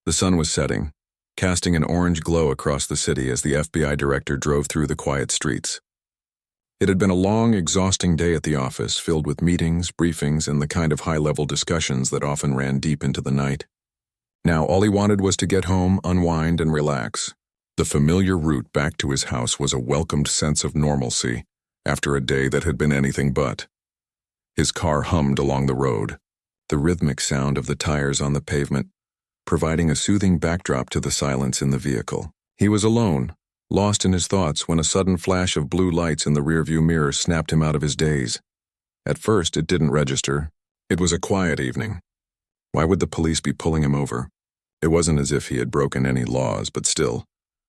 The sun was setting, casting an orange glow across the city as the FBI director drove through the quiet streets. It had been a long, exhausting day at the office, filled with meetings, briefings, and the kind of high-level discussions that often ran deep into the night. Now all he wanted was to get home, unwind, and relax. The familiar route back to his house was a welcomed sense of normalcy after a day that had been anything but. His car hummed along the road, the rhythmic sound of the tires on the pavement providing a soothing backdrop to the silence in the vehicle. He was alone, lost in his thoughts, when a sudden flash of blue lights in the rearview mirror snapped him out of his daze. At first, it didn't register. It was a quiet evening. Why would the police be pulling him over? It wasn't as if he had broken any laws, but still,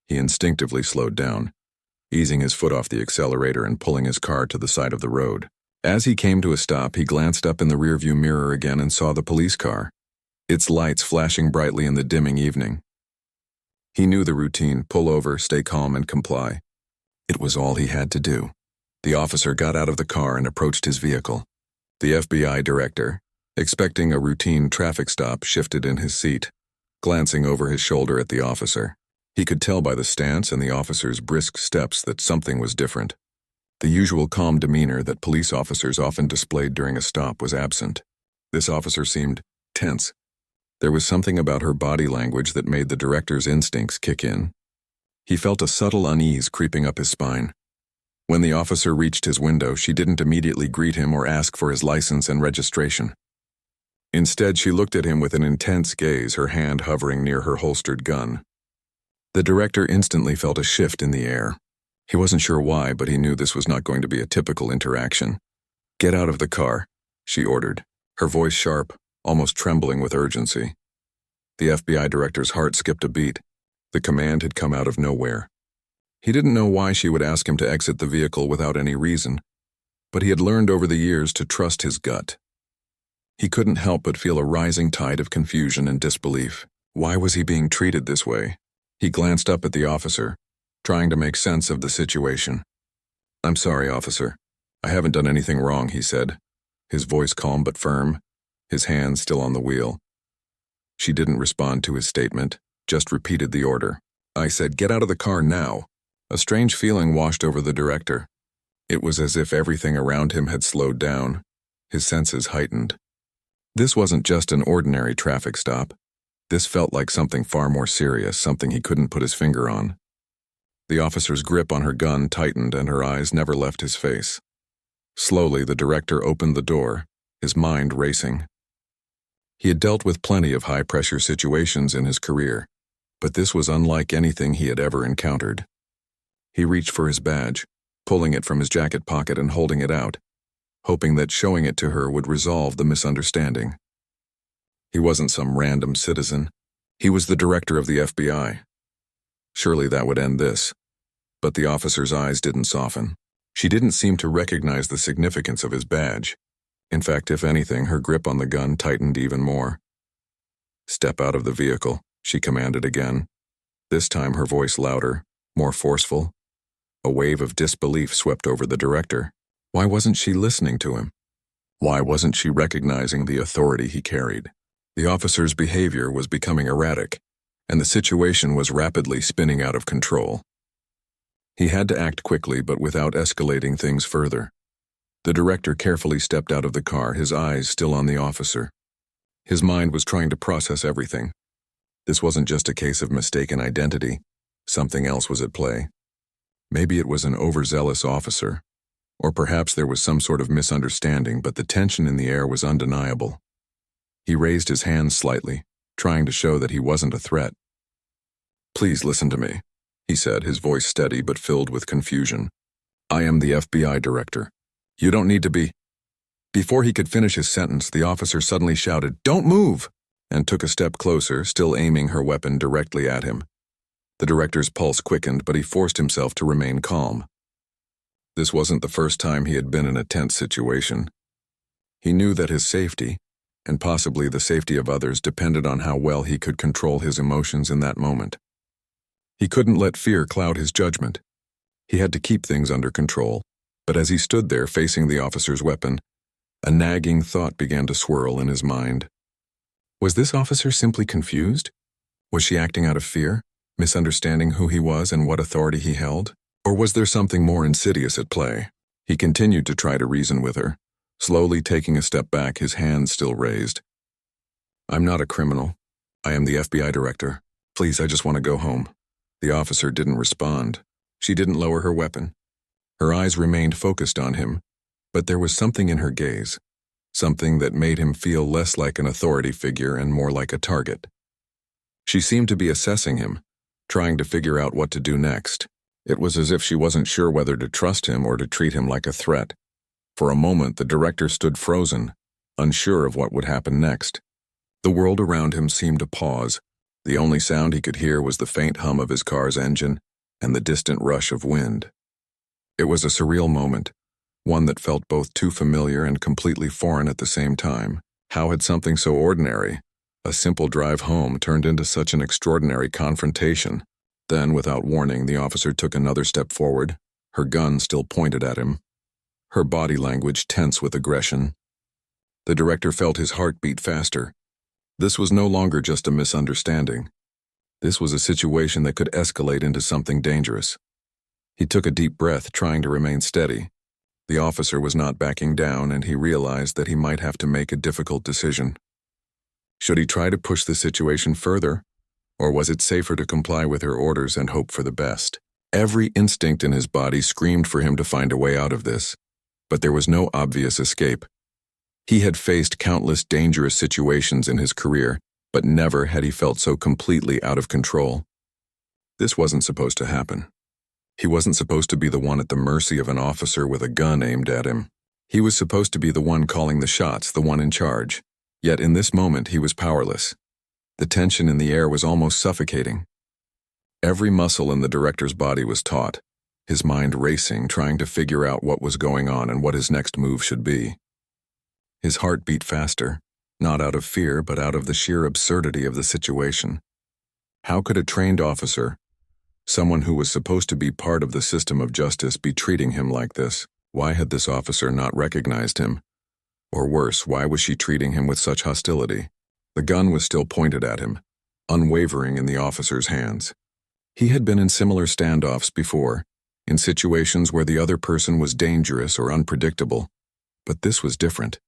he instinctively slowed down, easing his foot off the accelerator and pulling his car to the side of the road. As he came to a stop, he glanced up in the rearview mirror again and saw the police car, its lights flashing brightly in the dimming evening. He knew the routine: pull over, stay calm, and comply. It was all he had to do. The officer got out of the car and approached his vehicle. The FBI director, expecting a routine traffic stop, shifted in his seat, glancing over his shoulder at the officer. He could tell by the stance and the officer's brisk steps that something was different. The usual calm demeanor that police officers often displayed during a stop was absent. This officer seemed tense. There was something about her body language that made the director's instincts kick in. He felt a subtle unease creeping up his spine. When the officer reached his window, she didn't immediately greet him or ask for his license and registration. Instead, she looked at him with an intense gaze, her hand hovering near her holstered gun. The director instantly felt a shift in the air. He wasn't sure why, but he knew this was not going to be a typical interaction. "Get out of the car," she ordered, her voice sharp, almost trembling with urgency. The FBI director's heart skipped a beat. The command had come out of nowhere. He didn't know why she would ask him to exit the vehicle without any reason, but he had learned over the years to trust his gut. He couldn't help but feel a rising tide of confusion and disbelief. Why was he being treated this way? He glanced up at the officer, trying to make sense of the situation. "I'm sorry, officer. I haven't done anything wrong," he said, his voice calm but firm, his hand still on the wheel. She didn't respond to his statement, just repeated the order. "I said, get out of the car now." A strange feeling washed over the director. It was as if everything around him had slowed down, his senses heightened. This wasn't just an ordinary traffic stop. This felt like something far more serious, something he couldn't put his finger on. The officer's grip on her gun tightened and her eyes never left his face. Slowly, the director opened the door, his mind racing. He had dealt with plenty of high-pressure situations in his career, but this was unlike anything he had ever encountered. He reached for his badge, pulling it from his jacket pocket and holding it out, hoping that showing it to her would resolve the misunderstanding. He wasn't some random citizen. He was the director of the FBI. Surely that would end this. But the officer's eyes didn't soften. She didn't seem to recognize the significance of his badge. In fact, if anything, her grip on the gun tightened even more. "Step out of the vehicle," she commanded again. This time her voice louder, more forceful. A wave of disbelief swept over the director. Why wasn't she listening to him? Why wasn't she recognizing the authority he carried? The officer's behavior was becoming erratic, and the situation was rapidly spinning out of control. He had to act quickly, but without escalating things further. The director carefully stepped out of the car, his eyes still on the officer. His mind was trying to process everything. This wasn't just a case of mistaken identity. Something else was at play. Maybe it was an overzealous officer, or perhaps there was some sort of misunderstanding, but the tension in the air was undeniable. He raised his hands slightly, trying to show that he wasn't a threat. "Please listen to me," he said, his voice steady but filled with confusion. "I am the FBI director. You don't need to be—" Before he could finish his sentence, the officer suddenly shouted, "Don't move!" and took a step closer, still aiming her weapon directly at him. The director's pulse quickened, but he forced himself to remain calm. This wasn't the first time he had been in a tense situation. He knew that his safety, and possibly the safety of others, depended on how well he could control his emotions in that moment. He couldn't let fear cloud his judgment. He had to keep things under control, but as he stood there facing the officer's weapon, a nagging thought began to swirl in his mind. Was this officer simply confused? Was she acting out of fear, misunderstanding who he was and what authority he held? Or was there something more insidious at play? He continued to try to reason with her, slowly taking a step back, his hands still raised. "I'm not a criminal. I am the FBI director. Please, I just want to go home." The officer didn't respond. She didn't lower her weapon. Her eyes remained focused on him, but there was something in her gaze, something that made him feel less like an authority figure and more like a target. She seemed to be assessing him, trying to figure out what to do next. It was as if she wasn't sure whether to trust him or to treat him like a threat. For a moment, the director stood frozen, unsure of what would happen next. The world around him seemed to pause. The only sound he could hear was the faint hum of his car's engine and the distant rush of wind. It was a surreal moment, one that felt both too familiar and completely foreign at the same time. How had something so ordinary, a simple drive home, turned into such an extraordinary confrontation? Then, without warning, the officer took another step forward, her gun still pointed at him, her body language tense with aggression. The director felt his heart beat faster. This was no longer just a misunderstanding. This was a situation that could escalate into something dangerous. He took a deep breath, trying to remain steady. The officer was not backing down, and he realized that he might have to make a difficult decision. Should he try to push the situation further, or was it safer to comply with her orders and hope for the best? Every instinct in his body screamed for him to find a way out of this, but there was no obvious escape. He had faced countless dangerous situations in his career, but never had he felt so completely out of control. This wasn't supposed to happen. He wasn't supposed to be the one at the mercy of an officer with a gun aimed at him. He was supposed to be the one calling the shots, the one in charge. Yet in this moment he was powerless. The tension in the air was almost suffocating. Every muscle in the director's body was taut, his mind racing, trying to figure out what was going on and what his next move should be. His heart beat faster, not out of fear, but out of the sheer absurdity of the situation. How could a trained officer, someone who was supposed to be part of the system of justice, be treating him like this? Why had this officer not recognized him? Or worse, why was she treating him with such hostility? The gun was still pointed at him, unwavering in the officer's hands. He had been in similar standoffs before, in situations where the other person was dangerous or unpredictable, but this was different.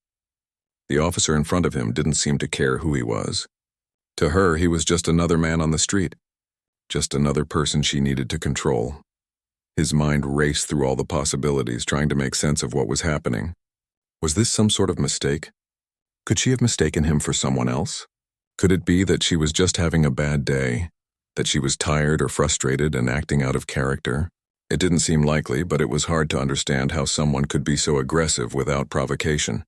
The officer in front of him didn't seem to care who he was. To her, he was just another man on the street, just another person she needed to control. His mind raced through all the possibilities, trying to make sense of what was happening. Was this some sort of mistake? Could she have mistaken him for someone else? Could it be that she was just having a bad day, that she was tired or frustrated and acting out of character? It didn't seem likely, but it was hard to understand how someone could be so aggressive without provocation.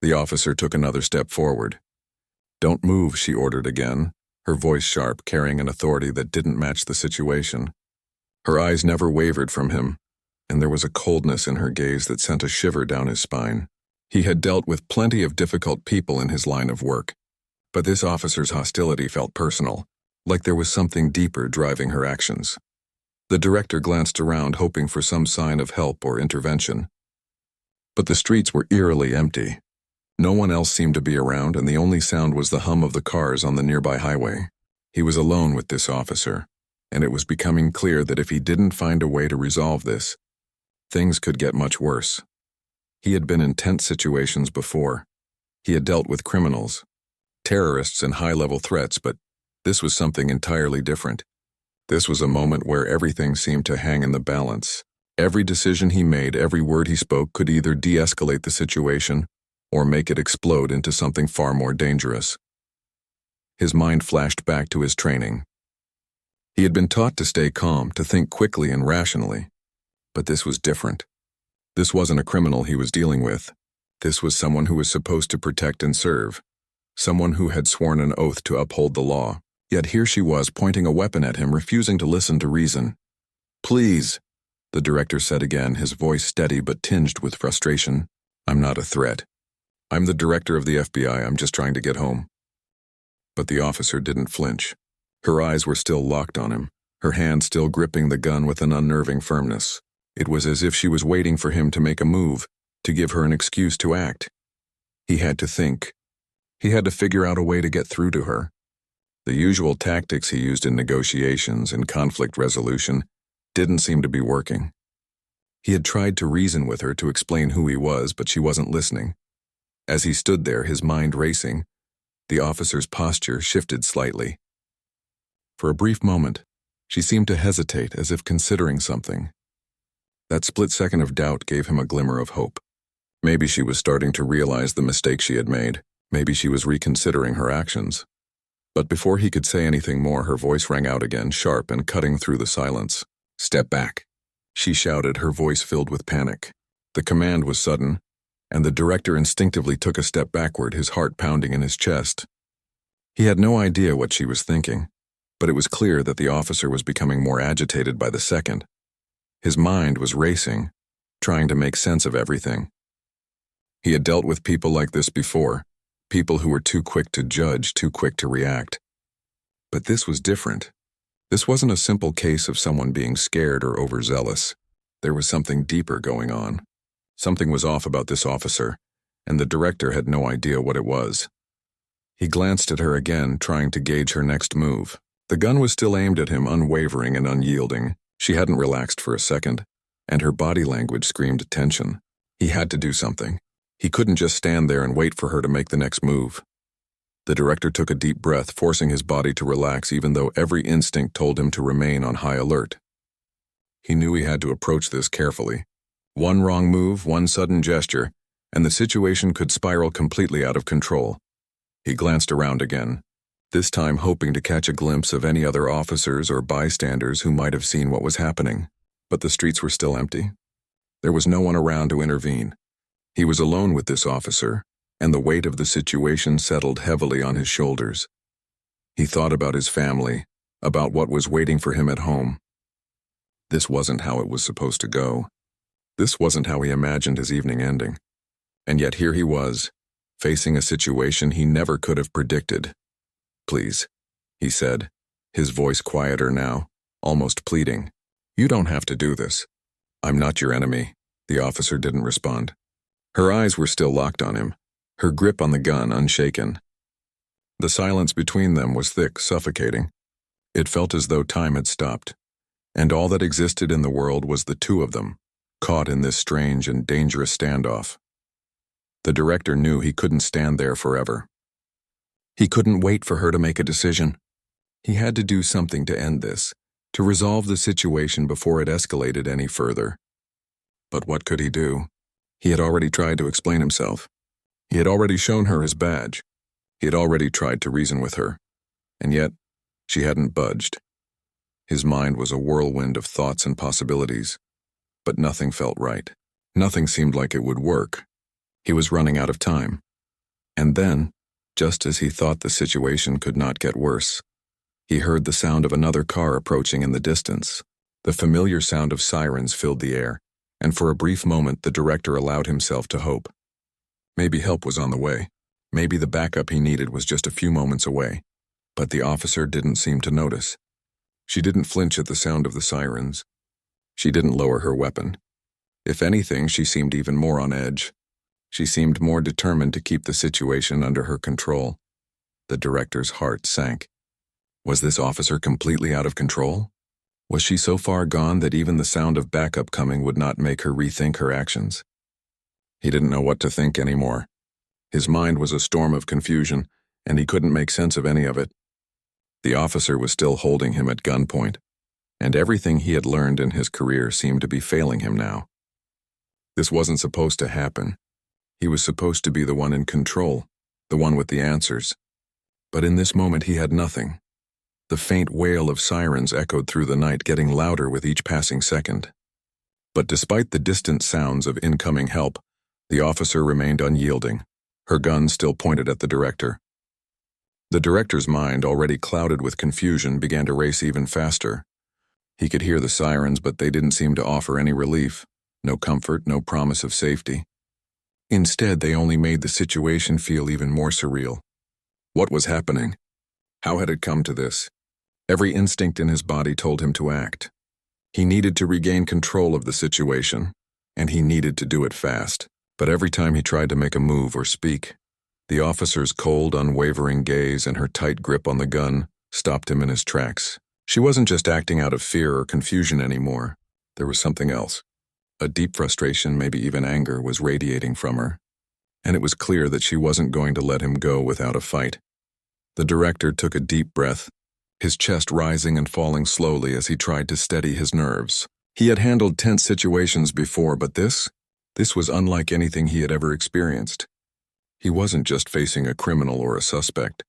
The officer took another step forward. "Don't move," she ordered again, her voice sharp, carrying an authority that didn't match the situation. Her eyes never wavered from him, and there was a coldness in her gaze that sent a shiver down his spine. He had dealt with plenty of difficult people in his line of work, but this officer's hostility felt personal, like there was something deeper driving her actions. The director glanced around, hoping for some sign of help or intervention. But the streets were eerily empty. No one else seemed to be around, and the only sound was the hum of the cars on the nearby highway. He was alone with this officer, and it was becoming clear that if he didn't find a way to resolve this, things could get much worse. He had been in tense situations before. He had dealt with criminals, terrorists, and high-level threats, but this was something entirely different. This was a moment where everything seemed to hang in the balance. Every decision he made, every word he spoke could either de-escalate the situation or make it explode into something far more dangerous. His mind flashed back to his training. He had been taught to stay calm, to think quickly and rationally. But this was different. This wasn't a criminal he was dealing with. This was someone who was supposed to protect and serve, someone who had sworn an oath to uphold the law. Yet here she was, pointing a weapon at him, refusing to listen to reason. "Please," the director said again, his voice steady but tinged with frustration. "I'm not a threat. I'm the director of the FBI. I'm just trying to get home." But the officer didn't flinch. Her eyes were still locked on him, her hand still gripping the gun with an unnerving firmness. It was as if she was waiting for him to make a move, to give her an excuse to act. He had to think. He had to figure out a way to get through to her. The usual tactics he used in negotiations and conflict resolution didn't seem to be working. He had tried to reason with her to explain who he was, but she wasn't listening. As he stood there, his mind racing, the officer's posture shifted slightly. For a brief moment, she seemed to hesitate as if considering something. That split second of doubt gave him a glimmer of hope. Maybe she was starting to realize the mistake she had made. Maybe she was reconsidering her actions. But before he could say anything more, her voice rang out again, sharp and cutting through the silence. "Step back," she shouted, her voice filled with panic. The command was sudden, and the director instinctively took a step backward, his heart pounding in his chest. He had no idea what she was thinking, but it was clear that the officer was becoming more agitated by the second. His mind was racing, trying to make sense of everything. He had dealt with people like this before, people who were too quick to judge, too quick to react. But this was different. This wasn't a simple case of someone being scared or overzealous. There was something deeper going on. Something was off about this officer, and the director had no idea what it was. He glanced at her again, trying to gauge her next move. The gun was still aimed at him, unwavering and unyielding. She hadn't relaxed for a second, and her body language screamed tension. He had to do something. He couldn't just stand there and wait for her to make the next move. The director took a deep breath, forcing his body to relax even though every instinct told him to remain on high alert. He knew he had to approach this carefully. One wrong move, one sudden gesture, and the situation could spiral completely out of control. He glanced around again, this time hoping to catch a glimpse of any other officers or bystanders who might have seen what was happening. But the streets were still empty. There was no one around to intervene. He was alone with this officer, and the weight of the situation settled heavily on his shoulders. He thought about his family, about what was waiting for him at home. This wasn't how it was supposed to go. This wasn't how he imagined his evening ending. And yet here he was, facing a situation he never could have predicted. "Please," he said, his voice quieter now, almost pleading. "You don't have to do this. I'm not your enemy." The officer didn't respond. Her eyes were still locked on him, her grip on the gun unshaken. The silence between them was thick, suffocating. It felt as though time had stopped, and all that existed in the world was the two of them, caught in this strange and dangerous standoff. The director knew he couldn't stand there forever. He couldn't wait for her to make a decision. He had to do something to end this, to resolve the situation before it escalated any further. But what could he do? He had already tried to explain himself. He had already shown her his badge. He had already tried to reason with her. And yet, she hadn't budged. His mind was a whirlwind of thoughts and possibilities. But nothing felt right. Nothing seemed like it would work. He was running out of time. And then, just as he thought the situation could not get worse, he heard the sound of another car approaching in the distance. The familiar sound of sirens filled the air, and for a brief moment the director allowed himself to hope. Maybe help was on the way. Maybe the backup he needed was just a few moments away. But the officer didn't seem to notice. She didn't flinch at the sound of the sirens. She didn't lower her weapon. If anything, she seemed even more on edge. She seemed more determined to keep the situation under her control. The director's heart sank. Was this officer completely out of control? Was she so far gone that even the sound of backup coming would not make her rethink her actions? He didn't know what to think anymore. His mind was a storm of confusion, and he couldn't make sense of any of it. The officer was still holding him at gunpoint, and everything he had learned in his career seemed to be failing him now. This wasn't supposed to happen. He was supposed to be the one in control, the one with the answers. But in this moment he had nothing. The faint wail of sirens echoed through the night, getting louder with each passing second. But despite the distant sounds of incoming help, the officer remained unyielding, her gun still pointed at the director. The director's mind, already clouded with confusion, began to race even faster. He could hear the sirens, but they didn't seem to offer any relief, no comfort, no promise of safety. Instead, they only made the situation feel even more surreal. What was happening? How had it come to this? Every instinct in his body told him to act. He needed to regain control of the situation, and he needed to do it fast. But every time he tried to make a move or speak, the officer's cold, unwavering gaze and her tight grip on the gun stopped him in his tracks. She wasn't just acting out of fear or confusion anymore. There was something else. A deep frustration, maybe even anger, was radiating from her, and it was clear that she wasn't going to let him go without a fight. The director took a deep breath, his chest rising and falling slowly as he tried to steady his nerves. He had handled tense situations before, but this was unlike anything he had ever experienced. He wasn't just facing a criminal or a suspect.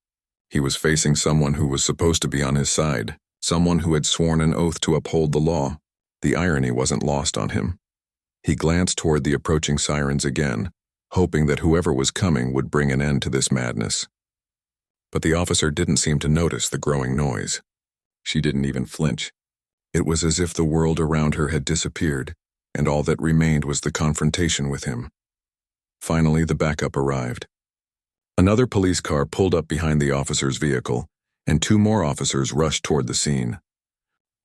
He was facing someone who was supposed to be on his side, someone who had sworn an oath to uphold the law. The irony wasn't lost on him. He glanced toward the approaching sirens again, hoping that whoever was coming would bring an end to this madness. But the officer didn't seem to notice the growing noise. She didn't even flinch. It was as if the world around her had disappeared, and all that remained was the confrontation with him. Finally, the backup arrived. Another police car pulled up behind the officer's vehicle, and 2 more officers rushed toward the scene.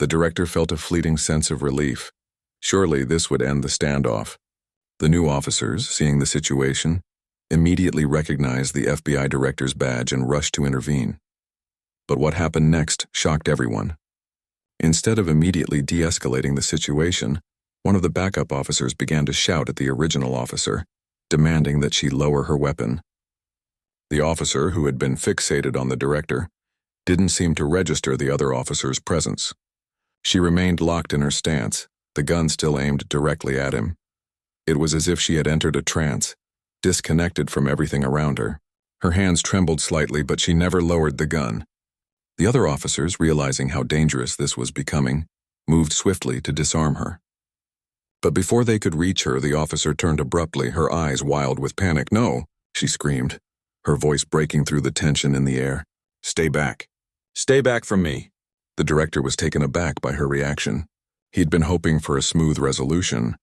The director felt a fleeting sense of relief. Surely this would end the standoff. The new officers, seeing the situation, immediately recognized the FBI director's badge and rushed to intervene. But what happened next shocked everyone. Instead of immediately de-escalating the situation, one of the backup officers began to shout at the original officer, demanding that she lower her weapon. The officer, who had been fixated on the director, didn't seem to register the other officer's presence. She remained locked in her stance, the gun still aimed directly at him. It was as if she had entered a trance, disconnected from everything around her. Her hands trembled slightly, but she never lowered the gun. The other officers, realizing how dangerous this was becoming, moved swiftly to disarm her. But before they could reach her, the officer turned abruptly, her eyes wild with panic. "No," she screamed, her voice breaking through the tension in the air. "Stay back. Stay back from me." The director was taken aback by her reaction. He'd been hoping for a smooth resolution,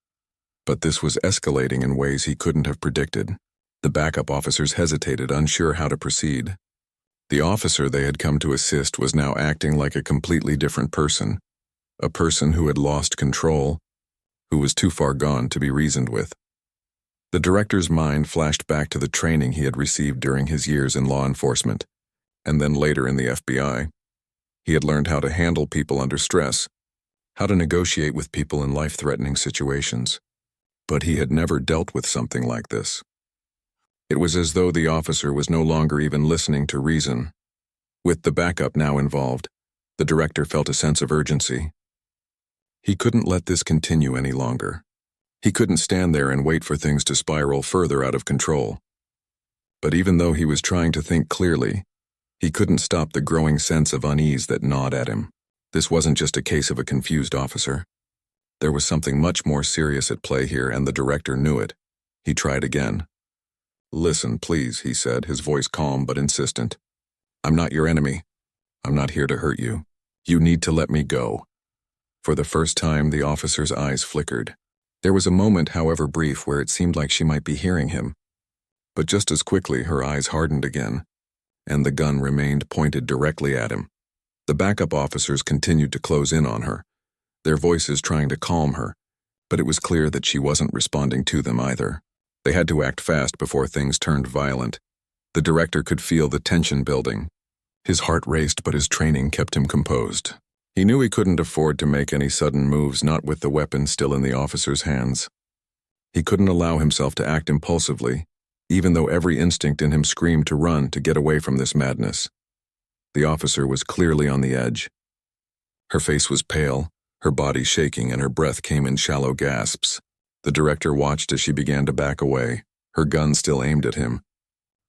but this was escalating in ways he couldn't have predicted. The backup officers hesitated, unsure how to proceed. The officer they had come to assist was now acting like a completely different person, a person who had lost control, who was too far gone to be reasoned with. The director's mind flashed back to the training he had received during his years in law enforcement, and then later in the FBI. He had learned how to handle people under stress, how to negotiate with people in life-threatening situations. But he had never dealt with something like this. It was as though the officer was no longer even listening to reason. With the backup now involved, the director felt a sense of urgency. He couldn't let this continue any longer. He couldn't stand there and wait for things to spiral further out of control. But even though he was trying to think clearly, he couldn't stop the growing sense of unease that gnawed at him. This wasn't just a case of a confused officer. There was something much more serious at play here, and the director knew it. He tried again. "Listen, please," he said, his voice calm but insistent. "I'm not your enemy. I'm not here to hurt you. You need to let me go." For the first time, the officer's eyes flickered. There was a moment, however brief, where it seemed like she might be hearing him. But just as quickly, her eyes hardened again, and the gun remained pointed directly at him. The backup officers continued to close in on her, their voices trying to calm her, but it was clear that she wasn't responding to them either. They had to act fast before things turned violent. The director could feel the tension building. His heart raced, but his training kept him composed. He knew he couldn't afford to make any sudden moves, not with the weapon still in the officer's hands. He couldn't allow himself to act impulsively, even though every instinct in him screamed to run, to get away from this madness. The officer was clearly on the edge. Her face was pale, her body shaking, and her breath came in shallow gasps. The director watched as she began to back away, her gun still aimed at him.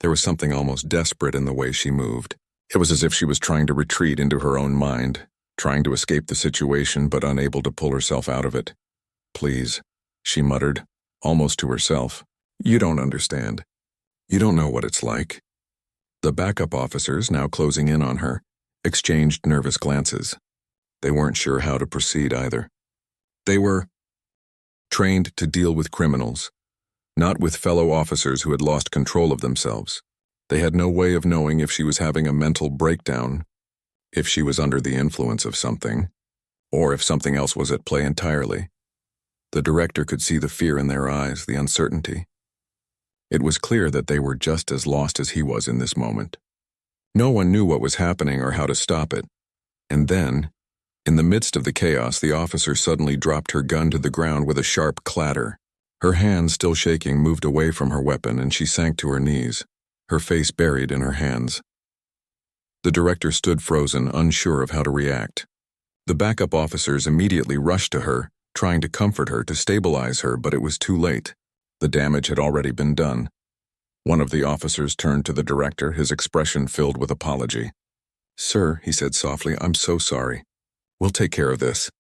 There was something almost desperate in the way she moved. It was as if she was trying to retreat into her own mind, trying to escape the situation but unable to pull herself out of it. "Please," she muttered, almost to herself. "You don't understand. You don't know what it's like." The backup officers, now closing in on her, exchanged nervous glances. They weren't sure how to proceed either. They were trained to deal with criminals, not with fellow officers who had lost control of themselves. They had no way of knowing if she was having a mental breakdown, if she was under the influence of something, or if something else was at play entirely. The director could see the fear in their eyes, the uncertainty. It was clear that they were just as lost as he was in this moment. No one knew what was happening or how to stop it. And then, in the midst of the chaos, the officer suddenly dropped her gun to the ground with a sharp clatter. Her hands, still shaking, moved away from her weapon and she sank to her knees, her face buried in her hands. The director stood frozen, unsure of how to react. The backup officers immediately rushed to her, trying to comfort her, to stabilize her, but it was too late. The damage had already been done. One of the officers turned to the director, his expression filled with apology. "Sir," he said softly, "I'm so sorry. We'll take care of this."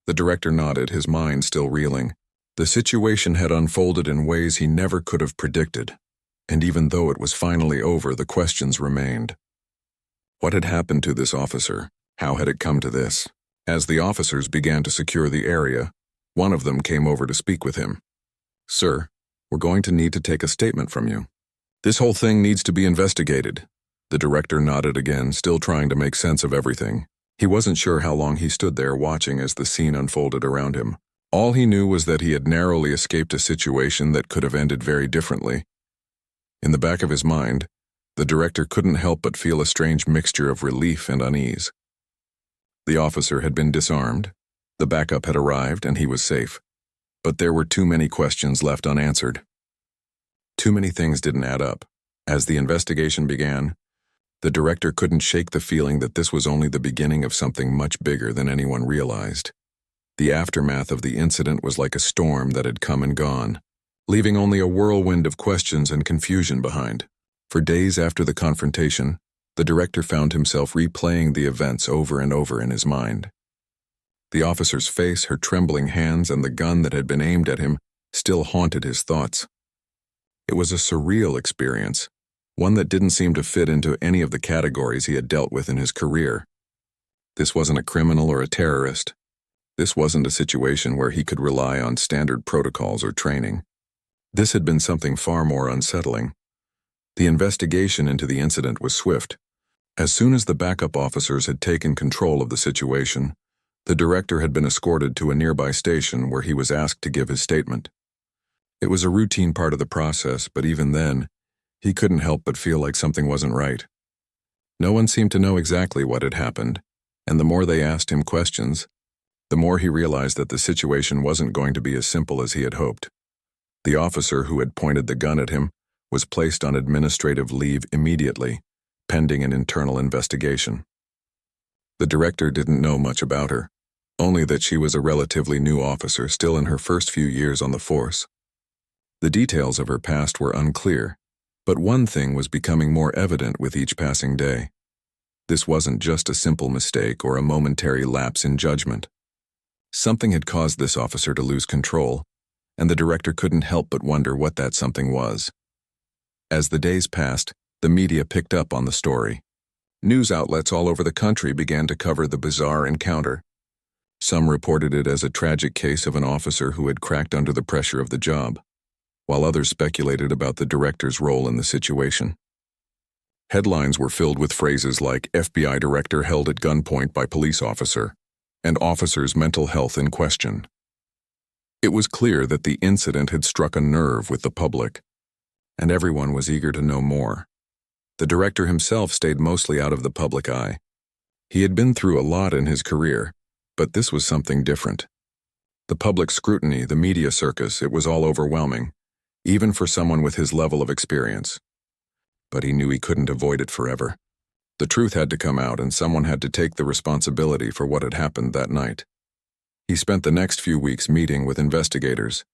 The director nodded, his mind still reeling. The situation had unfolded in ways he never could have predicted, and even though it was finally over, the questions remained. What had happened to this officer? How had it come to this? As the officers began to secure the area, one of them came over to speak with him. "Sir, we're going to need to take a statement from you. This whole thing needs to be investigated." The director nodded again, still trying to make sense of everything. He wasn't sure how long he stood there watching as the scene unfolded around him. All he knew was that he had narrowly escaped a situation that could have ended very differently. In the back of his mind, the director couldn't help but feel a strange mixture of relief and unease. The officer had been disarmed, the backup had arrived, and he was safe. But there were too many questions left unanswered. Too many things didn't add up. As the investigation began, the director couldn't shake the feeling that this was only the beginning of something much bigger than anyone realized. The aftermath of the incident was like a storm that had come and gone, leaving only a whirlwind of questions and confusion behind. For days after the confrontation, the director found himself replaying the events over and over in his mind. The officer's face, her trembling hands, and the gun that had been aimed at him still haunted his thoughts. It was a surreal experience, one that didn't seem to fit into any of the categories he had dealt with in his career. This wasn't a criminal or a terrorist. This wasn't a situation where he could rely on standard protocols or training. This had been something far more unsettling. The investigation into the incident was swift. As soon as the backup officers had taken control of the situation, the director had been escorted to a nearby station where he was asked to give his statement. It was a routine part of the process, but even then, he couldn't help but feel like something wasn't right. No one seemed to know exactly what had happened, and the more they asked him questions, the more he realized that the situation wasn't going to be as simple as he had hoped. The officer who had pointed the gun at him was placed on administrative leave immediately, pending an internal investigation. The director didn't know much about her, only that she was a relatively new officer still in her first few years on the force. The details of her past were unclear, but one thing was becoming more evident with each passing day. This wasn't just a simple mistake or a momentary lapse in judgment. Something had caused this officer to lose control, and the director couldn't help but wonder what that something was. As the days passed, the media picked up on the story. News outlets all over the country began to cover the bizarre encounter. Some reported it as a tragic case of an officer who had cracked under the pressure of the job, while others speculated about the director's role in the situation. Headlines were filled with phrases like "FBI director held at gunpoint by police officer" and "officer's mental health in question." It was clear that the incident had struck a nerve with the public, and everyone was eager to know more. The director himself stayed mostly out of the public eye. He had been through a lot in his career, but this was something different. The public scrutiny, the media circus, it was all overwhelming, even for someone with his level of experience. But he knew he couldn't avoid it forever. The truth had to come out, and someone had to take the responsibility for what had happened that night. He spent the next few weeks meeting with investigators,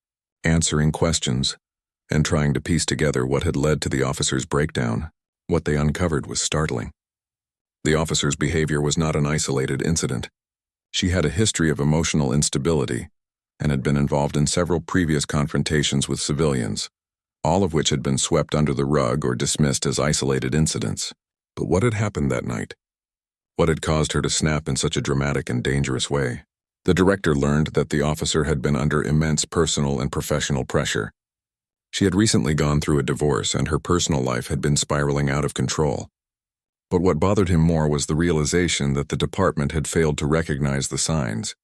answering questions, and trying to piece together what had led to the officer's breakdown. What they uncovered was startling. The officer's behavior was not an isolated incident. She had a history of emotional instability and had been involved in several previous confrontations with civilians, all of which had been swept under the rug or dismissed as isolated incidents. But what had happened that night? What had caused her to snap in such a dramatic and dangerous way? The director learned that the officer had been under immense personal and professional pressure. She had recently gone through a divorce, and her personal life had been spiraling out of control. But what bothered him more was the realization that the department had failed to recognize the signs.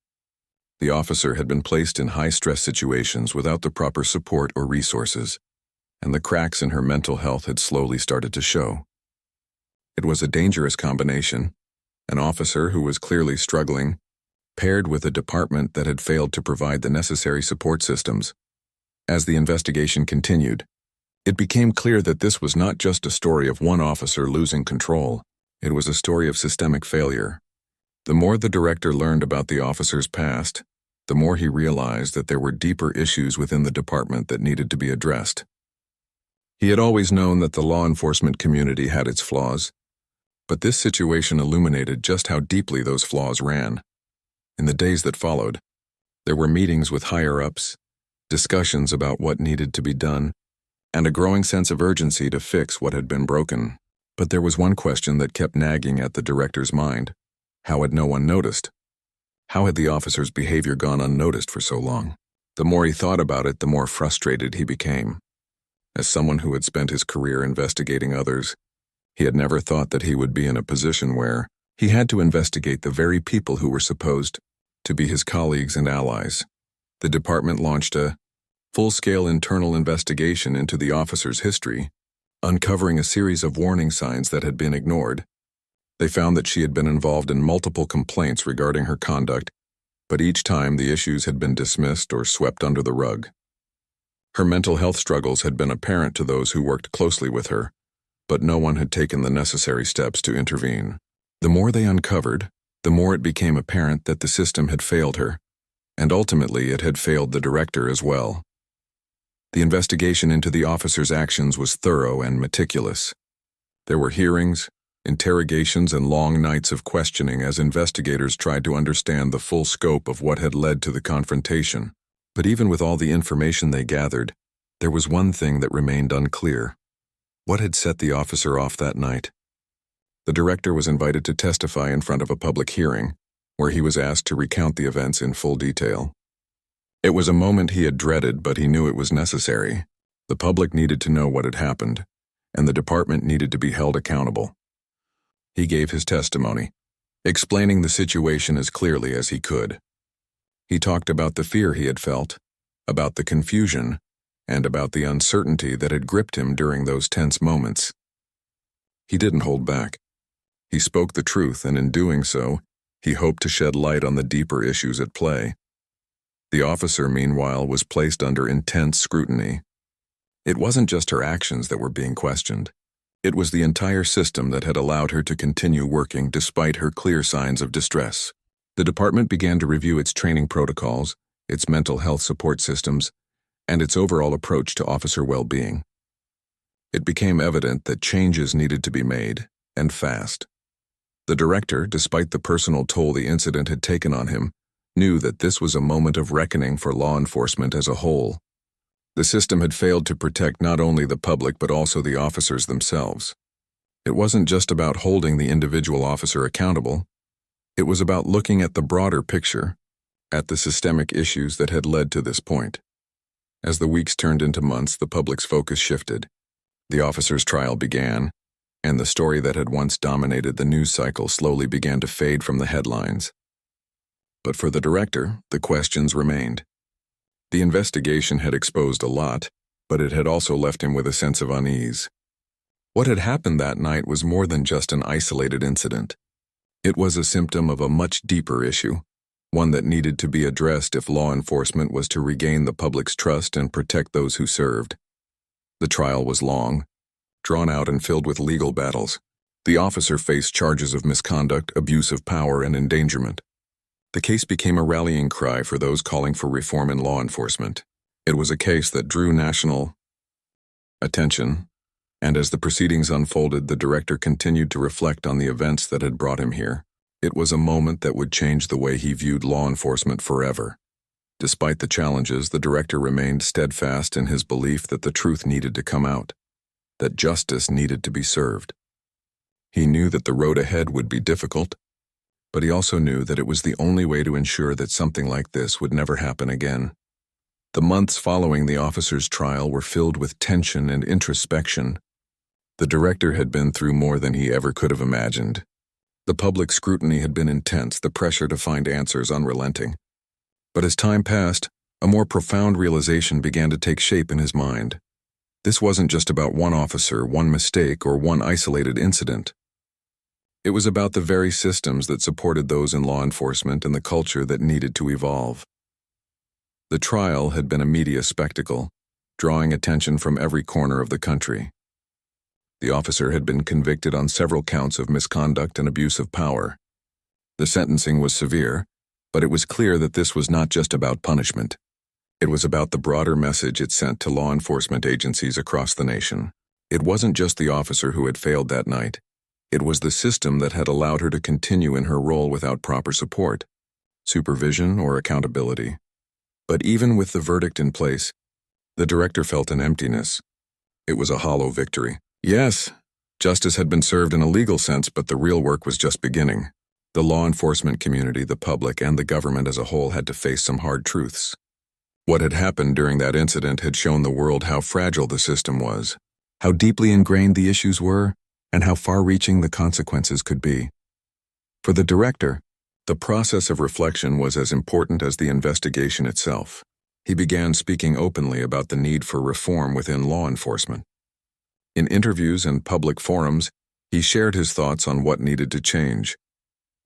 The officer had been placed in high-stress situations without the proper support or resources, and the cracks in her mental health had slowly started to show. It was a dangerous combination, an officer who was clearly struggling, paired with a department that had failed to provide the necessary support systems. As the investigation continued, it became clear that this was not just a story of one officer losing control. It was a story of systemic failure. The more the director learned about the officer's past, the more he realized that there were deeper issues within the department that needed to be addressed. He had always known that the law enforcement community had its flaws, but this situation illuminated just how deeply those flaws ran. In the days that followed, there were meetings with higher-ups, discussions about what needed to be done, and a growing sense of urgency to fix what had been broken. But there was one question that kept nagging at the director's mind. How had no one noticed? How had the officer's behavior gone unnoticed for so long? The more he thought about it, the more frustrated he became. As someone who had spent his career investigating others, he had never thought that he would be in a position where he had to investigate the very people who were supposed to be his colleagues and allies. The department launched a full-scale internal investigation into the officer's history, uncovering a series of warning signs that had been ignored. They found that she had been involved in multiple complaints regarding her conduct, but each time the issues had been dismissed or swept under the rug. Her mental health struggles had been apparent to those who worked closely with her, but no one had taken the necessary steps to intervene. The more they uncovered, the more it became apparent that the system had failed her, and ultimately it had failed the director as well. The investigation into the officer's actions was thorough and meticulous. There were hearings, interrogations, and long nights of questioning as investigators tried to understand the full scope of what had led to the confrontation. But even with all the information they gathered, there was one thing that remained unclear. What had set the officer off that night? The director was invited to testify in front of a public hearing, where he was asked to recount the events in full detail. It was a moment he had dreaded, but he knew it was necessary. The public needed to know what had happened, and the department needed to be held accountable. He gave his testimony, explaining the situation as clearly as he could. He talked about the fear he had felt, about the confusion, and about the uncertainty that had gripped him during those tense moments. He didn't hold back. He spoke the truth, and in doing so, he hoped to shed light on the deeper issues at play. The officer, meanwhile, was placed under intense scrutiny. It wasn't just her actions that were being questioned. It was the entire system that had allowed her to continue working despite her clear signs of distress. The department began to review its training protocols, its mental health support systems, and its overall approach to officer well-being. It became evident that changes needed to be made, and fast. The director, despite the personal toll the incident had taken on him, knew that this was a moment of reckoning for law enforcement as a whole. The system had failed to protect not only the public but also the officers themselves. It wasn't just about holding the individual officer accountable. It was about looking at the broader picture, at the systemic issues that had led to this point. As the weeks turned into months, the public's focus shifted. The officer's trial began, and the story that had once dominated the news cycle slowly began to fade from the headlines. But for the director, the questions remained. The investigation had exposed a lot, but it had also left him with a sense of unease. What had happened that night was more than just an isolated incident. It was a symptom of a much deeper issue, one that needed to be addressed if law enforcement was to regain the public's trust and protect those who served. The trial was long, drawn out and filled with legal battles. The officer faced charges of misconduct, abuse of power, and endangerment. The case became a rallying cry for those calling for reform in law enforcement. It was a case that drew national attention, and as the proceedings unfolded, the director continued to reflect on the events that had brought him here. It was a moment that would change the way he viewed law enforcement forever. Despite the challenges, the director remained steadfast in his belief that the truth needed to come out, that justice needed to be served. He knew that the road ahead would be difficult, but he also knew that it was the only way to ensure that something like this would never happen again. The months following the officer's trial were filled with tension and introspection. The director had been through more than he ever could have imagined. The public scrutiny had been intense, the pressure to find answers unrelenting. But as time passed, a more profound realization began to take shape in his mind. This wasn't just about one officer, one mistake, or one isolated incident. It was about the very systems that supported those in law enforcement and the culture that needed to evolve. The trial had been a media spectacle, drawing attention from every corner of the country. The officer had been convicted on several counts of misconduct and abuse of power. The sentencing was severe, but it was clear that this was not just about punishment. It was about the broader message it sent to law enforcement agencies across the nation. It wasn't just the officer who had failed that night. It was the system that had allowed her to continue in her role without proper support, supervision, or accountability. But even with the verdict in place, the director felt an emptiness. It was a hollow victory. Yes, justice had been served in a legal sense, but the real work was just beginning. The law enforcement community, the public, and the government as a whole had to face some hard truths. What had happened during that incident had shown the world how fragile the system was, how deeply ingrained the issues were, and how far-reaching the consequences could be. For the director, the process of reflection was as important as the investigation itself. He began speaking openly about the need for reform within law enforcement. In interviews and public forums, he shared his thoughts on what needed to change,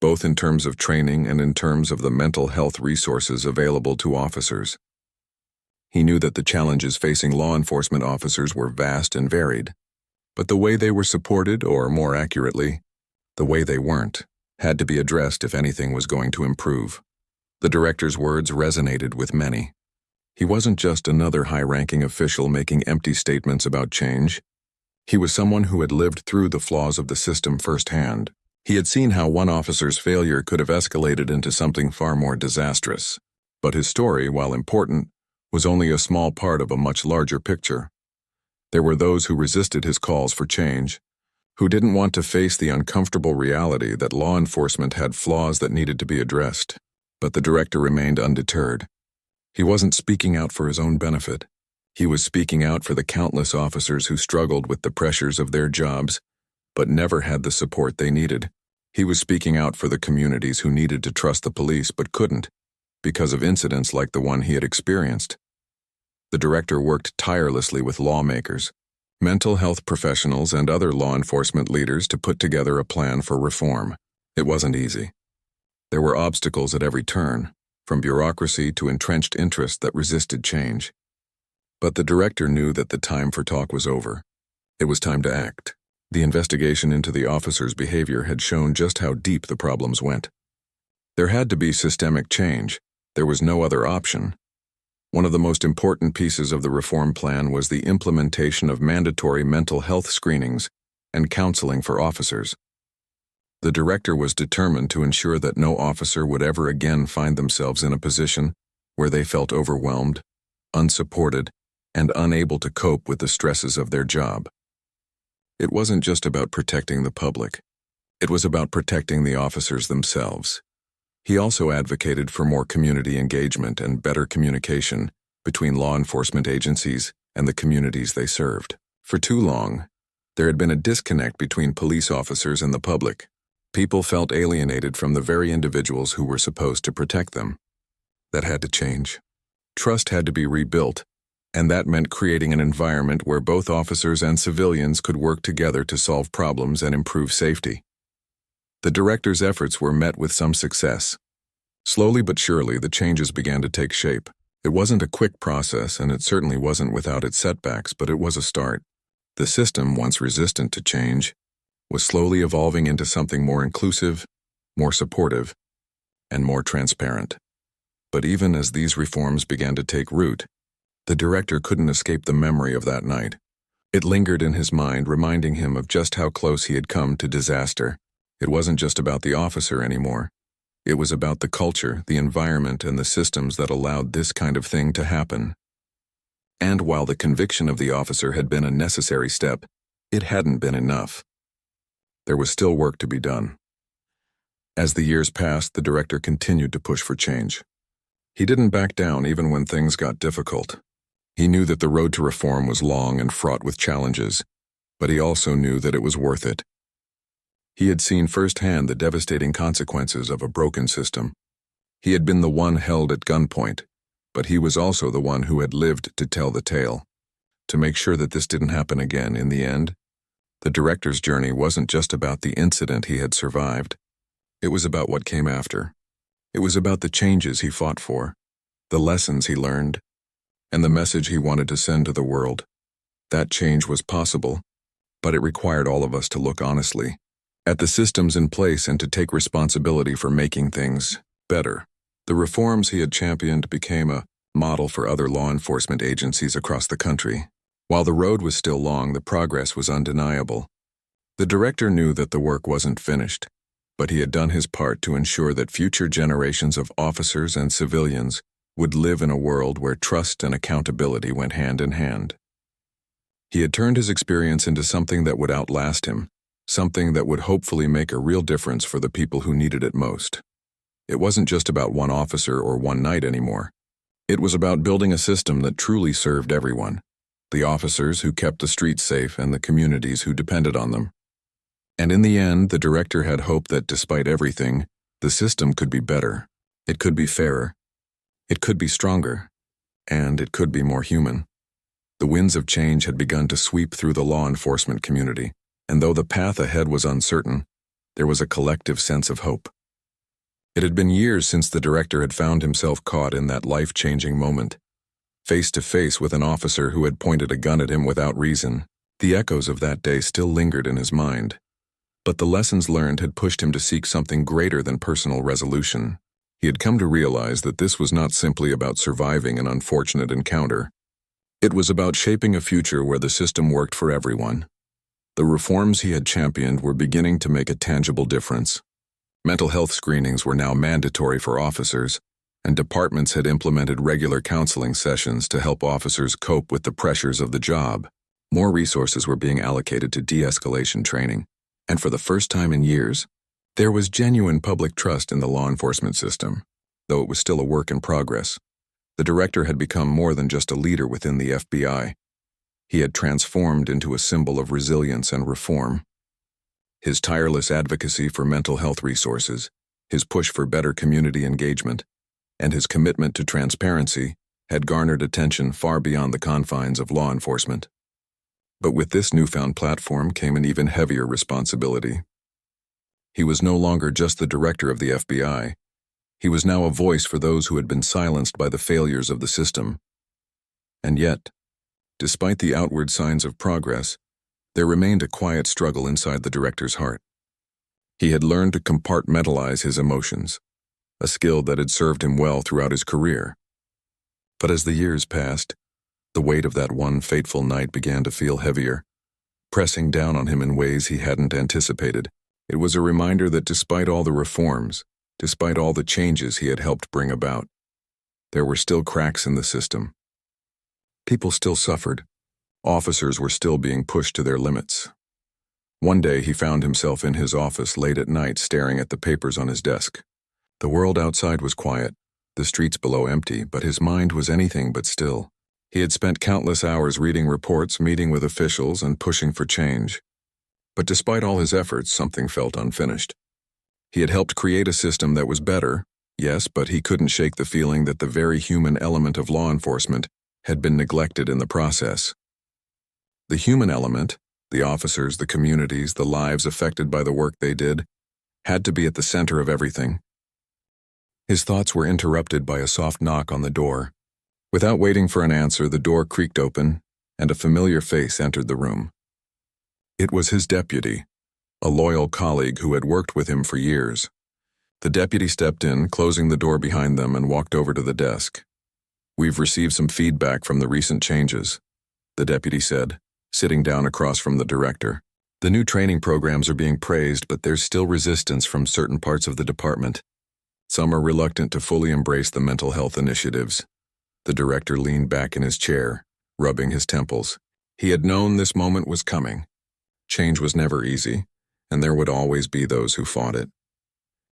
both in terms of training and in terms of the mental health resources available to officers. He knew that the challenges facing law enforcement officers were vast and varied, but the way they were supported, or more accurately, the way they weren't, had to be addressed if anything was going to improve. The director's words resonated with many. He wasn't just another high-ranking official making empty statements about change. He was someone who had lived through the flaws of the system firsthand. He had seen how one officer's failure could have escalated into something far more disastrous. But his story, while important, was only a small part of a much larger picture. There were those who resisted his calls for change, who didn't want to face the uncomfortable reality that law enforcement had flaws that needed to be addressed. But the director remained undeterred. He wasn't speaking out for his own benefit. He was speaking out for the countless officers who struggled with the pressures of their jobs, but never had the support they needed. He was speaking out for the communities who needed to trust the police but couldn't, because of incidents like the one he had experienced. The director worked tirelessly with lawmakers, mental health professionals, and other law enforcement leaders to put together a plan for reform. It wasn't easy. There were obstacles at every turn, from bureaucracy to entrenched interests that resisted change. But the director knew that the time for talk was over. It was time to act. The investigation into the officer's behavior had shown just how deep the problems went. There had to be systemic change. There was no other option. One of the most important pieces of the reform plan was the implementation of mandatory mental health screenings and counseling for officers. The director was determined to ensure that no officer would ever again find themselves in a position where they felt overwhelmed, unsupported, and unable to cope with the stresses of their job. It wasn't just about protecting the public. It was about protecting the officers themselves. He also advocated for more community engagement and better communication between law enforcement agencies and the communities they served. For too long, there had been a disconnect between police officers and the public. People felt alienated from the very individuals who were supposed to protect them. That had to change. Trust had to be rebuilt, and that meant creating an environment where both officers and civilians could work together to solve problems and improve safety. The director's efforts were met with some success. Slowly but surely, the changes began to take shape. It wasn't a quick process, and it certainly wasn't without its setbacks, but it was a start. The system, once resistant to change, was slowly evolving into something more inclusive, more supportive, and more transparent. But even as these reforms began to take root, the director couldn't escape the memory of that night. It lingered in his mind, reminding him of just how close he had come to disaster. It wasn't just about the officer anymore. It was about the culture, the environment, and the systems that allowed this kind of thing to happen. And while the conviction of the officer had been a necessary step, it hadn't been enough. There was still work to be done. As the years passed, the director continued to push for change. He didn't back down even when things got difficult. He knew that the road to reform was long and fraught with challenges, but he also knew that it was worth it. He had seen firsthand the devastating consequences of a broken system. He had been the one held at gunpoint, but he was also the one who had lived to tell the tale. To make sure that this didn't happen again, in the end, The director's journey wasn't just about the incident he had survived. It was about what came after. It was about the changes he fought for, the lessons he learned, and the message he wanted to send to the world. That change was possible, but it required all of us to look honestly at the systems in place and to take responsibility for making things better. The reforms he had championed became a model for other law enforcement agencies across the country. While the road was still long, the progress was undeniable. The director knew that the work wasn't finished, but he had done his part to ensure that future generations of officers and civilians would live in a world where trust and accountability went hand in hand. He had turned his experience into something that would outlast him, something that would hopefully make a real difference for the people who needed it most. It wasn't just about one officer or one night anymore. It was about building a system that truly served everyone, the officers who kept the streets safe and the communities who depended on them. And in the end, the director had hope that despite everything, the system could be better. It could be fairer. It could be stronger. And it could be more human. The winds of change had begun to sweep through the law enforcement community, and though the path ahead was uncertain, there was a collective sense of hope. It had been years since the director had found himself caught in that life-changing moment, face to face with an officer who had pointed a gun at him without reason. The echoes of that day still lingered in his mind, but the lessons learned had pushed him to seek something greater than personal resolution. He had come to realize that this was not simply about surviving an unfortunate encounter. It was about shaping a future where the system worked for everyone. The reforms he had championed were beginning to make a tangible difference. Mental health screenings were now mandatory for officers, and departments had implemented regular counseling sessions to help officers cope with the pressures of the job. More resources were being allocated to de-escalation training, and for the first time in years, there was genuine public trust in the law enforcement system, though it was still a work in progress. The director had become more than just a leader within the FBI. He had transformed into a symbol of resilience and reform. His tireless advocacy for mental health resources, his push for better community engagement, and his commitment to transparency had garnered attention far beyond the confines of law enforcement. But with this newfound platform came an even heavier responsibility. He was no longer just the director of the FBI. He was now a voice for those who had been silenced by the failures of the system. And yet, despite the outward signs of progress, there remained a quiet struggle inside the director's heart. He had learned to compartmentalize his emotions, a skill that had served him well throughout his career. But as the years passed, the weight of that one fateful night began to feel heavier, pressing down on him in ways he hadn't anticipated. It was a reminder that despite all the reforms, despite all the changes he had helped bring about, there were still cracks in the system. People still suffered. Officers were still being pushed to their limits. One day he found himself in his office late at night staring at the papers on his desk. The world outside was quiet, the streets below empty, but his mind was anything but still. He had spent countless hours reading reports, meeting with officials, and pushing for change. But despite all his efforts, something felt unfinished. He had helped create a system that was better, yes, but he couldn't shake the feeling that the very human element of law enforcement had been neglected in the process. The human element, the officers, the communities, the lives affected by the work they did, had to be at the center of everything. His thoughts were interrupted by a soft knock on the door. Without waiting for an answer, the door creaked open, and a familiar face entered the room. It was his deputy, a loyal colleague who had worked with him for years. The deputy stepped in, closing the door behind them, and walked over to the desk. "We've received some feedback from the recent changes," the deputy said, sitting down across from the director. "The new training programs are being praised, but there's still resistance from certain parts of the department. Some are reluctant to fully embrace the mental health initiatives." The director leaned back in his chair, rubbing his temples. He had known this moment was coming. Change was never easy, and there would always be those who fought it.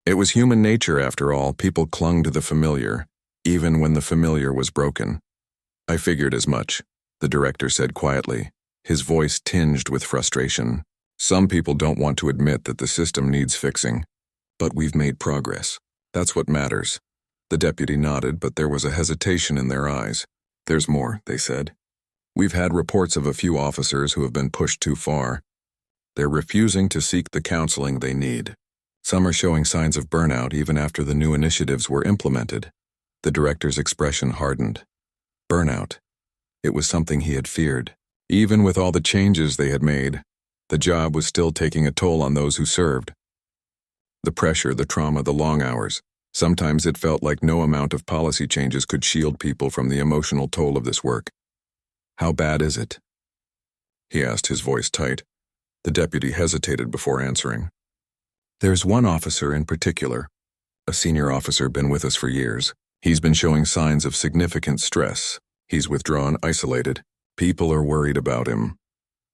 It was human nature, after all. People clung to the familiar, even when the familiar was broken. "I figured as much," the director said quietly, his voice tinged with frustration. "Some people don't want to admit that the system needs fixing, but we've made progress. That's what matters." The deputy nodded, but there was a hesitation in their eyes. "There's more," they said. "We've had reports of a few officers who have been pushed too far. They're refusing to seek the counseling they need. Some are showing signs of burnout even after the new initiatives were implemented. The director's expression hardened. Burnout. It was something he had feared. Even with all the changes they had made, the job was still taking a toll on those who served. The pressure, the trauma, the long hours. Sometimes it felt like no amount of policy changes could shield people from the emotional toll of this work. "How bad is it?" he asked, his voice tight. The deputy hesitated before answering. "There's one officer in particular, a senior officer been with us for years. He's been showing signs of significant stress. He's withdrawn, isolated. People are worried about him."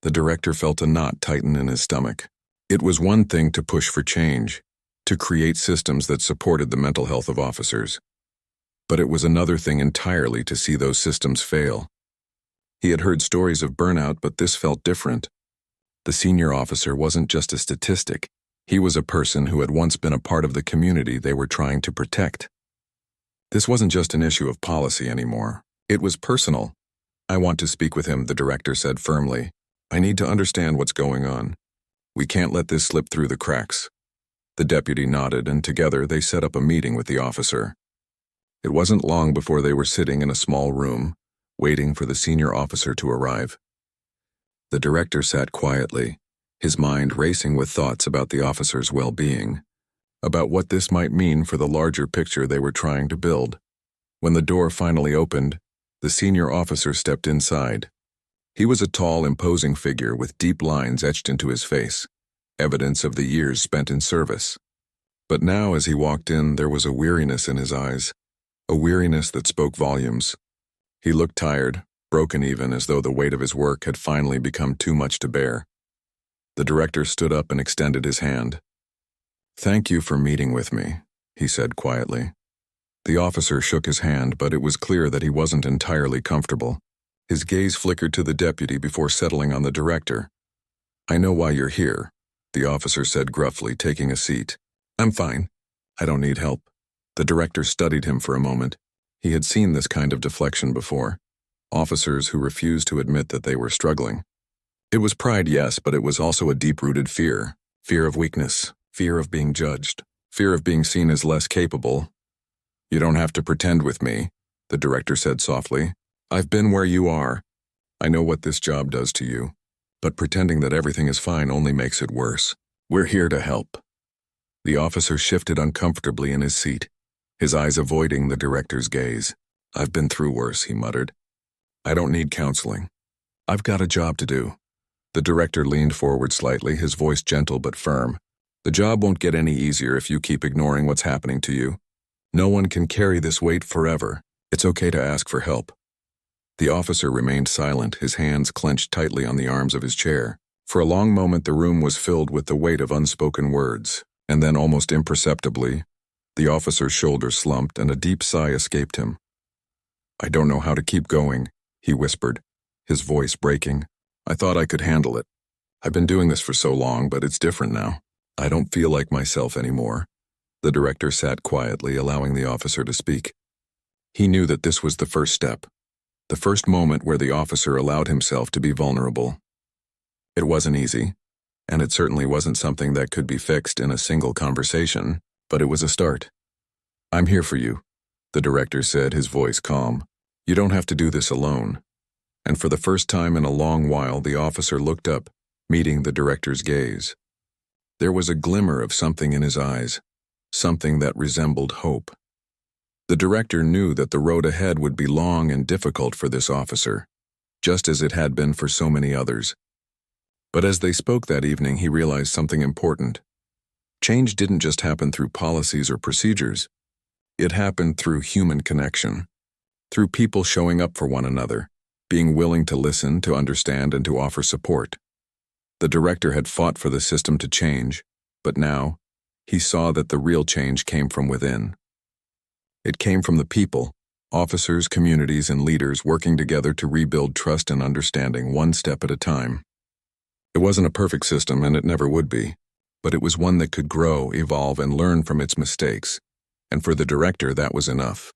The director felt a knot tighten in his stomach. It was one thing to push for change, to create systems that supported the mental health of officers. But it was another thing entirely to see those systems fail. He had heard stories of burnout, but this felt different. The senior officer wasn't just a statistic. He was a person who had once been a part of the community they were trying to protect. This wasn't just an issue of policy anymore. It was personal. "I want to speak with him," the director said firmly. "I need to understand what's going on. We can't let this slip through the cracks." The deputy nodded, and together they set up a meeting with the officer. It wasn't long before they were sitting in a small room, waiting for the senior officer to arrive. The director sat quietly, his mind racing with thoughts about the officer's well-being, about what this might mean for the larger picture they were trying to build. When the door finally opened, the senior officer stepped inside. He was a tall, imposing figure with deep lines etched into his face, evidence of the years spent in service. But now, as he walked in, there was a weariness in his eyes, a weariness that spoke volumes. He looked tired, broken even, as though the weight of his work had finally become too much to bear. The director stood up and extended his hand. "Thank you for meeting with me," he said quietly. The officer shook his hand, but it was clear that he wasn't entirely comfortable. His gaze flickered to the deputy before settling on the director. "I know why you're here," the officer said gruffly, taking a seat. "I'm fine. I don't need help." The director studied him for a moment. He had seen this kind of deflection before. Officers who refused to admit that they were struggling. It was pride, yes, but it was also a deep-rooted fear. Fear of weakness, fear of being judged, fear of being seen as less capable. "You don't have to pretend with me," the director said softly. "I've been where you are. I know what this job does to you. But pretending that everything is fine only makes it worse. We're here to help." The officer shifted uncomfortably in his seat, his eyes avoiding the director's gaze. "I've been through worse," he muttered. "I don't need counseling. I've got a job to do." The director leaned forward slightly, his voice gentle but firm. "The job won't get any easier if you keep ignoring what's happening to you. No one can carry this weight forever. It's okay to ask for help." The officer remained silent, his hands clenched tightly on the arms of his chair. For a long moment the room was filled with the weight of unspoken words, and then almost imperceptibly, the officer's shoulders slumped and a deep sigh escaped him. "I don't know how to keep going," he whispered, his voice breaking. "I thought I could handle it. I've been doing this for so long, but it's different now. I don't feel like myself anymore." The director sat quietly, allowing the officer to speak. He knew that this was the first step, the first moment where the officer allowed himself to be vulnerable. It wasn't easy, and it certainly wasn't something that could be fixed in a single conversation, but it was a start. "I'm here for you," the director said, his voice calm. "You don't have to do this alone." And for the first time in a long while, the officer looked up, meeting the director's gaze. There was a glimmer of something in his eyes, something that resembled hope. The director knew that the road ahead would be long and difficult for this officer, just as it had been for so many others. But as they spoke that evening, he realized something important. Change didn't just happen through policies or procedures. It happened through human connection, through people showing up for one another, being willing to listen, to understand, and to offer support. The director had fought for the system to change, but now, he saw that the real change came from within. It came from the people, officers, communities, and leaders working together to rebuild trust and understanding one step at a time. It wasn't a perfect system, and it never would be, but it was one that could grow, evolve, and learn from its mistakes. And for the director, that was enough.